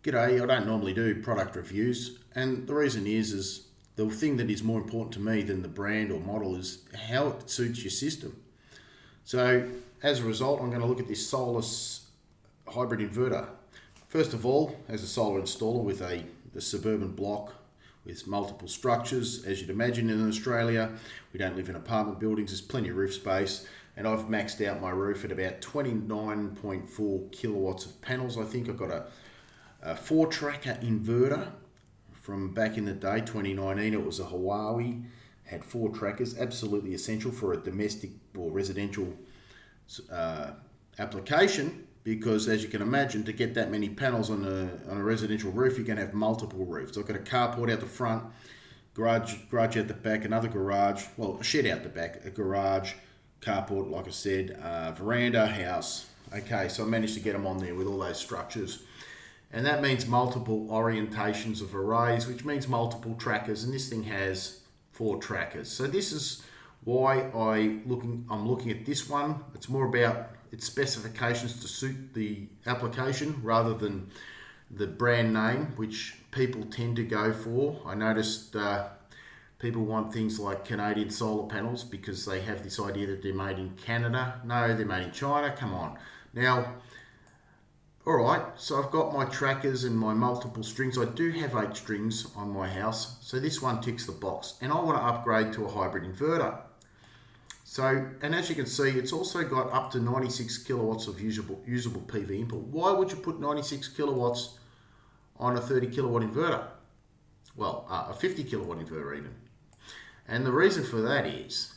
G'day, I don't normally do product reviews, and the reason is the thing that is more important to me than the brand or model is how it suits your system. So as a result, I'm going to look at this Solis hybrid inverter. First of all, as a solar installer with a suburban block with multiple structures, as you'd imagine in Australia, we don't live in apartment buildings, there's plenty of roof space, and I've maxed out my roof at about 29.4 kilowatts of panels. I think I've got a 4-tracker inverter from back in the day, 2019. It was a Huawei, had 4 trackers, absolutely essential for a domestic or residential application, because as you can imagine, to get that many panels on a residential roof, you're going to have multiple roofs. I've got a carport out the front, garage out the back, another garage, well, a shed out the back, a garage, carport, like I said, veranda, house. Okay, so I managed to get them on there with all those structures. And that means multiple orientations of arrays, which means multiple trackers, and this thing has 4 trackers. So this is why I'm looking at this one. It's more about its specifications to suit the application rather than the brand name, which people tend to go for. I noticed people want things like Canadian solar panels because they have this idea that they're made in Canada. No, they're made in China. Come on. Now, alright, so I've got my trackers and my multiple strings. I do have 8 strings on my house, so this one ticks the box. And I want to upgrade to a hybrid inverter. So, and as you can see, it's also got up to 96 kilowatts of usable PV input. Why would you put 96 kilowatts on a 30 kilowatt inverter? Well, a 50 kilowatt inverter even. And the reason for that is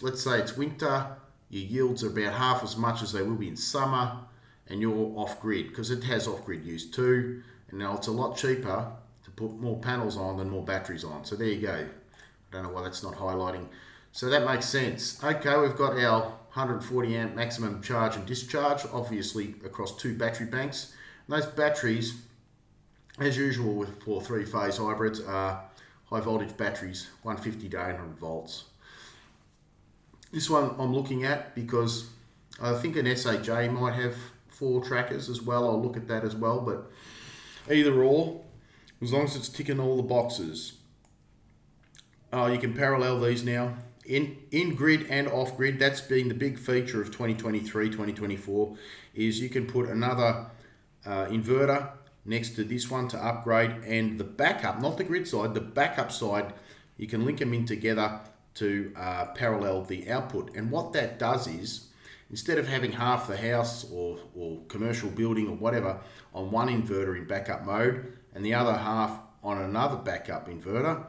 let's say it's winter, your yields are about half as much as they will be in summer, and you're off-grid, because it has off-grid use too, and now it's a lot cheaper to put more panels on than more batteries on. So there you go. I don't know why that's not highlighting. So that makes sense. Okay, we've got our 140 amp maximum charge and discharge, obviously across 2 battery banks. And those batteries, as usual for 3-phase hybrids, are high voltage batteries, 150 to 800 volts. This one I'm looking at because I think an SHA might have 4 trackers as well. I'll look at that as well, but either or, as long as it's ticking all the boxes. You can parallel these now in grid and off grid. That's been the big feature of 2023, 2024, is you can put another inverter next to this one to upgrade, and the backup, not the grid side, the backup side, you can link them in together to parallel the output. And what that does is, instead of having half the house or commercial building or whatever on one inverter in backup mode and the other half on another backup inverter,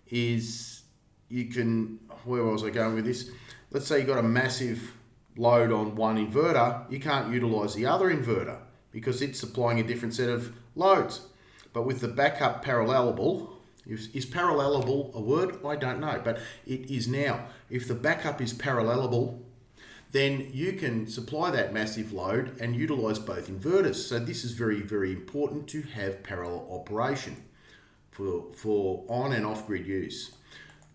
is you can, where was I going with this? Let's say you got a massive load on one inverter, you can't utilize the other inverter because it's supplying a different set of loads. But with the backup parallelable, is parallelable a word? I don't know, but it is now. If the backup is parallelable, then you can supply that massive load and utilize both inverters. So this is very, very important to have parallel operation for on and off grid use.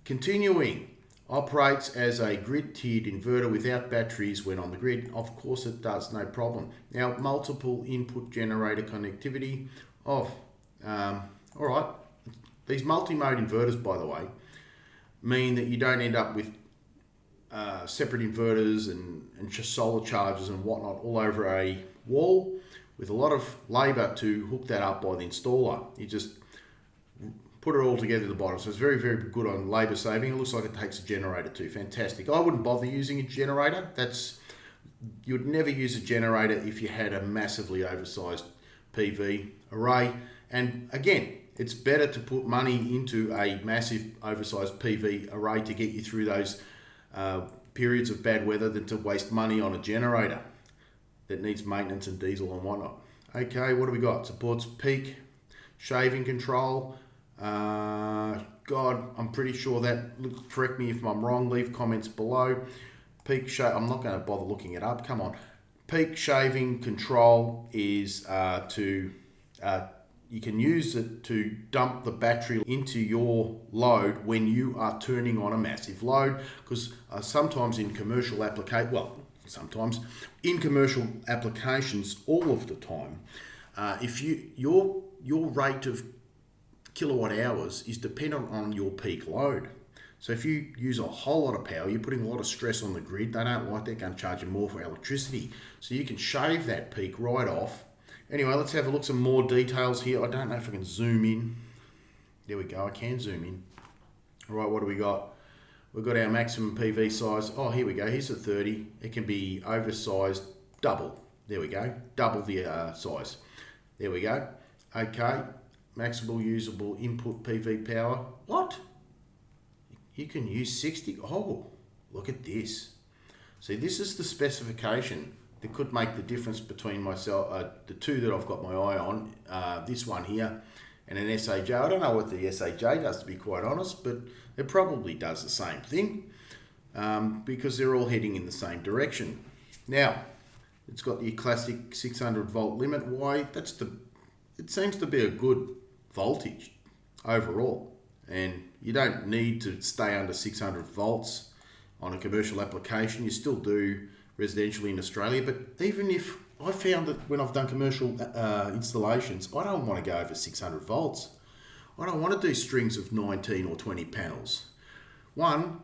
Continuing, operates as a grid tiered inverter without batteries when on the grid. Of course it does, no problem. Now, multiple input generator connectivity off. All right, these multi-mode inverters, by the way, mean that you don't end up with separate inverters and just solar chargers and whatnot all over a wall with a lot of labour to hook that up by the installer. You just put it all together at the bottom. So it's very, very good on labour saving. It looks like it takes a generator too. Fantastic. I wouldn't bother using a generator. You'd never use a generator if you had a massively oversized PV array. And again, it's better to put money into a massive oversized PV array to get you through those periods of bad weather than to waste money on a generator that needs maintenance and diesel and whatnot. Okay, what do we got? Supports peak shaving control. God, I'm pretty sure that, correct me if I'm wrong, leave comments below. I'm not going to bother looking it up, come on. Peak shaving control is you can use it to dump the battery into your load when you are turning on a massive load, because sometimes in commercial applications, all of the time, If your rate of kilowatt hours is dependent on your peak load. So if you use a whole lot of power, you're putting a lot of stress on the grid. They don't like that, going to charge you more for electricity. So you can shave that peak right off. Anyway, let's have a look at some more details here. I don't know if I can zoom in. There we go, I can zoom in. All right, what do we got? We've got our maximum PV size. Oh, here we go, here's a 30. It can be oversized double. There we go, double the size. There we go. Okay, maximal usable input PV power. What? You can use 60. Oh, look at this. See, this is the specification that could make the difference between myself, the two that I've got my eye on, this one here and an SAJ. I don't know what the SAJ does, to be quite honest, but it probably does the same thing because they're all heading in the same direction. Now, it's got the classic 600 volt limit. Why? It seems to be a good voltage overall. And you don't need to stay under 600 volts on a commercial application. You still do residentially in Australia, but even if I found that when I've done commercial installations, I don't want to go over 600 volts. I don't want to do strings of 19 or 20 panels. One,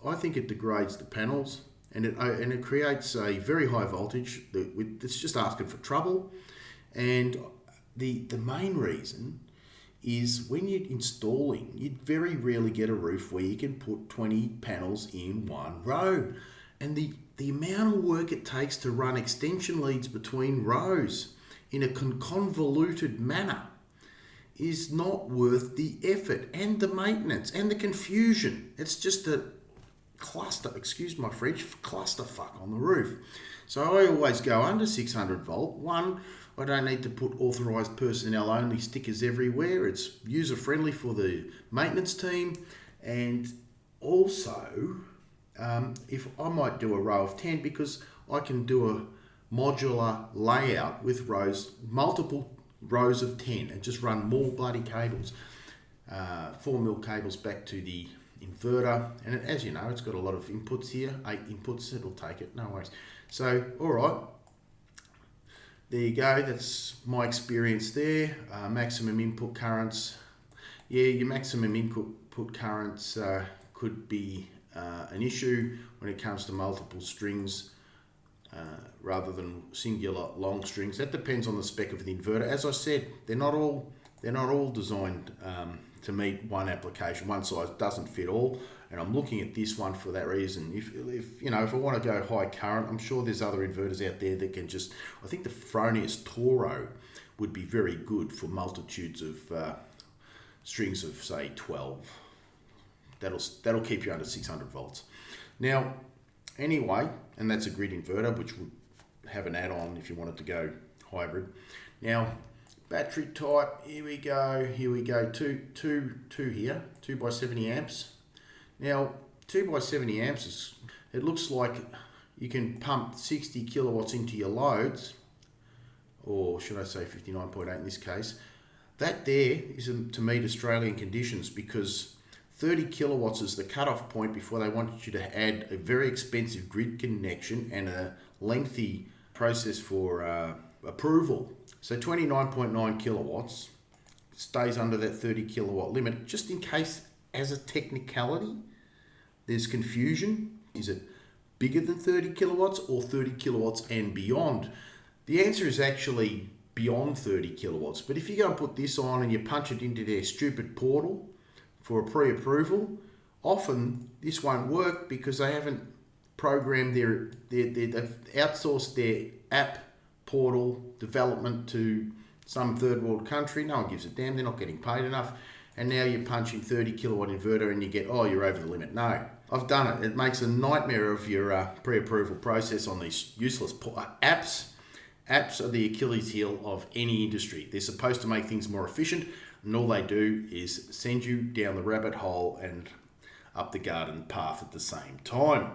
I think it degrades the panels and it creates a very high voltage that's just asking for trouble. And the main reason is when you're installing, you very rarely get a roof where you can put 20 panels in one row. And the amount of work it takes to run extension leads between rows in a convoluted manner is not worth the effort and the maintenance and the confusion. It's just a cluster, excuse my French, clusterfuck on the roof. So I always go under 600 volt. One, I don't need to put authorised personnel only stickers everywhere. It's user friendly for the maintenance team. And also, if I might do a row of 10 because I can do a modular layout with multiple rows of 10 and just run more bloody cables. 4mm cables back to the inverter. And as you know, it's got a lot of inputs here. 8 inputs, it'll take it, no worries. So, all right. There you go, that's my experience there. Maximum input currents. Yeah, your maximum input currents could be an issue when it comes to multiple strings rather than singular long strings. That depends on the spec of the inverter. As I said, they're not all designed to meet one application. One size doesn't fit all. And I'm looking at this one for that reason. If I want to go high current, I'm sure there's other inverters out there that can just. I think the Fronius Toro would be very good for multitudes of strings of say 12. That'll keep you under 600 volts. Now, anyway, and that's a grid inverter, which would have an add-on if you wanted to go hybrid. Now, battery type. Here we go. Two here. 2 by 70 amps. Now, 2 by 70 amps, it looks like you can pump 60 kilowatts into your loads, or should I say 59.8 in this case. That there is to meet Australian conditions because 30 kilowatts is the cutoff point before they want you to add a very expensive grid connection and a lengthy process for approval. So 29.9 kilowatts stays under that 30 kilowatt limit, just in case as a technicality there's confusion. Is it bigger than 30 kilowatts or 30 kilowatts and beyond? The answer is actually beyond 30 kilowatts. But if you go and put this on and you punch it into their stupid portal for a pre-approval, often this won't work because they haven't programmed they've outsourced their app portal development to some third world country. No one gives a damn. They're not getting paid enough. And now you're punching 30 kilowatt inverter and you get, you're over the limit. No, I've done it. It makes a nightmare of your pre-approval process on these useless apps. Apps are the Achilles heel of any industry. They're supposed to make things more efficient, and all they do is send you down the rabbit hole and up the garden path at the same time.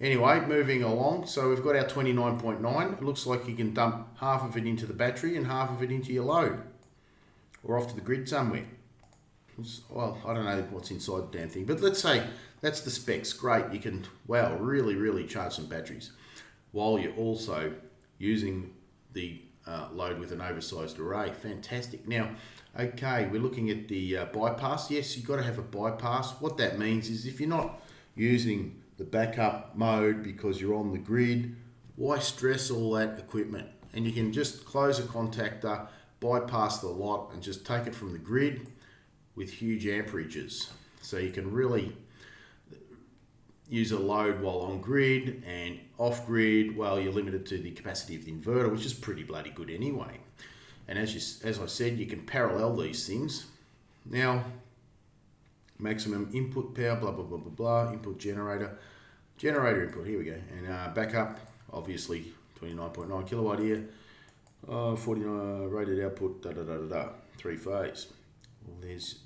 Anyway, moving along. So we've got our 29.9. It looks like you can dump half of it into the battery and half of it into your load or off to the grid somewhere. Well, I don't know what's inside the damn thing, but let's say that's the specs. Great, you can, really, really charge some batteries while you're also using the load with an oversized array. Fantastic. Now, okay, we're looking at the bypass. Yes, you've got to have a bypass. What that means is if you're not using the backup mode because you're on the grid, why stress all that equipment? And you can just close a contactor, bypass the lot, and just take it from the grid with huge amperages. So you can really use a load while on grid, and off grid, well, you're limited to the capacity of the inverter, which is pretty bloody good anyway. And as I said, you can parallel these things. Now, maximum input power, blah, blah, blah, blah, blah, input generator input, here we go. And backup, obviously 29.9 kilowatt here, 49 rated output, three phase. Well,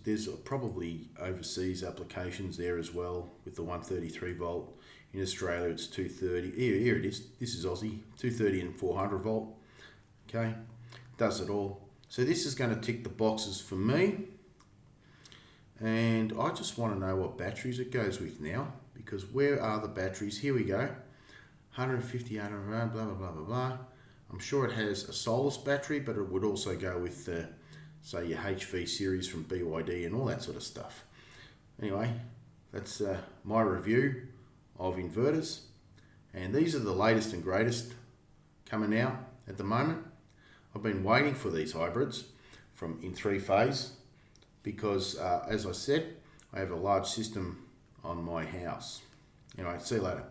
there's probably overseas applications there as well with the 133 volt. In Australia, it's 230. Here it is. This is Aussie, 230 and 400 volt. Okay, does it all. So this is going to tick the boxes for me. And I just want to know what batteries it goes with now, because where are the batteries? Here we go. 150, 800, blah, blah, blah, blah, blah. I'm sure it has a Solis battery, but it would also go with the, say, your HV series from BYD and all that sort of stuff. Anyway, that's my review of inverters. And these are the latest and greatest coming out at the moment. I've been waiting for these hybrids in three phase because, as I said, I have a large system on my house. Anyway, see you later.